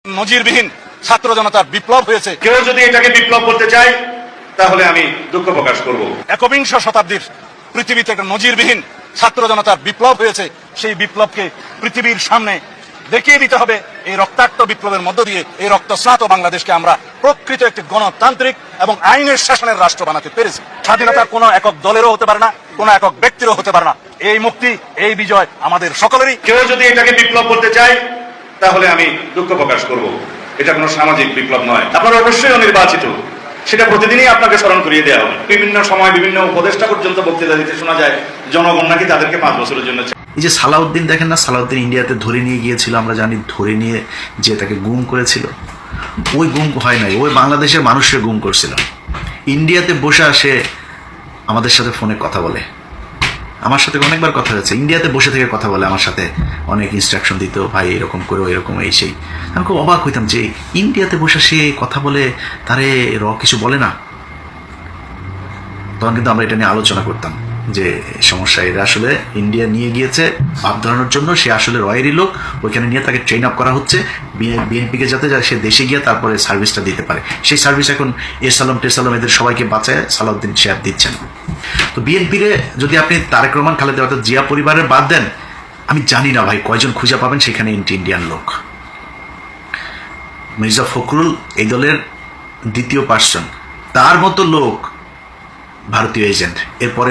নজিরবিহীন ছাত্র জনতার বিপ্লব হয়েছে। কেউ যদি এটাকে বিপ্লব করতে চায় তাহলে আমি দুঃখ প্রকাশ করব। একবিংশ শতাব্দীর পৃথিবীতে একটা নজিরবিহীন ছাত্র জনতার বিপ্লব হয়েছে। সেই বিপ্লবকে পৃথিবীর সামনে দেখিয়ে দিতে হবে। এই রক্তাক্ত বিপ্লবের মধ্য দিয়ে এই রক্তস্নাত বাংলাদেশকে আমরা প্রকৃত একটি গণতান্ত্রিক এবং আইনের শাসনের রাষ্ট্র বানাতে পেরেছি। স্বাধীনতা কোনো একক দলেরও হতে পারে না, কোনো একক ব্যক্তিরও হতে পারে না। এই মুক্তি, এই বিজয় আমাদের সকলেরই। কেউ যদি এটাকে বিপ্লব করতে চায় তাহলে আমি দুঃখ প্রকাশ করব। এটা কোনো সামাজিক বিপ্লব নয়। আপনারা অবশ্যই অনির্বাচিত, সেটা প্রতিদিনই আপনাকে স্মরণ করিয়ে দেওয়া হবে। বিভিন্ন সময় বিভিন্ন উপদেষ্টা পর্যন্ত বক্তৃতা দিতে শোনা যায় জনগণ নাকি তাদেরকে 5 বছরের জন্য। এই যে সালাউদ্দিন দেখেন না, সালাউদ্দিন ইন্ডিয়াতে ধরে নিয়ে গিয়েছিল, আমরা জানি, ধরে নিয়ে যে তাকে গুম করেছিল। ওই গুম হয় নাই, ওই বাংলাদেশের মানুষের গুম করছিল। ইন্ডিয়াতে বসে আসে আমাদের সাথে ফোনে কথা বলে, আমার সাথে অনেকবার কথা হয়েছে। ইন্ডিয়াতে বসে থেকে কথা বলে আমার সাথে, অনেক ইনস্ট্রাকশন দিত, ভাই এরকম করো, এরকম এই সেই। আমি খুব অবাক হইতাম যে ইন্ডিয়াতে বসে সে কথা বলে, তারে কিছু বলে না। তখন কিন্তু আমরা এটা নিয়ে আলোচনা করতাম যে সমস্যা, এরা আসলে ইন্ডিয়া নিয়ে গিয়েছে ভাব ধরানোর জন্য। সে আসলে রয়েরই লোক, ওইখানে নিয়ে তাকে ট্রেন আপ করা হচ্ছে বিএনপিকে, যাতে সে দেশে গিয়ে তারপরে সার্ভিসটা দিতে পারে। সেই সার্ভিস এখন এসালাম টেসালাম এদের সবাইকে বাঁচায় সালাউদ্দিন শেয়ার দিচ্ছেন। তো বিএনপিরে যদি আপনি তারেক রহমান, খালেদা অর্থাৎ জিয়া পরিবারের বাদ দেন, আমি জানি না ভাই কয়জন খুঁজে পাবেন সেখানে ইন্ডিয়ান লোক। মির্জা ফখরুল এই দলের দ্বিতীয় পার্সন, তার মতো লোক ভারতীয় এজেন্ট। এরপরে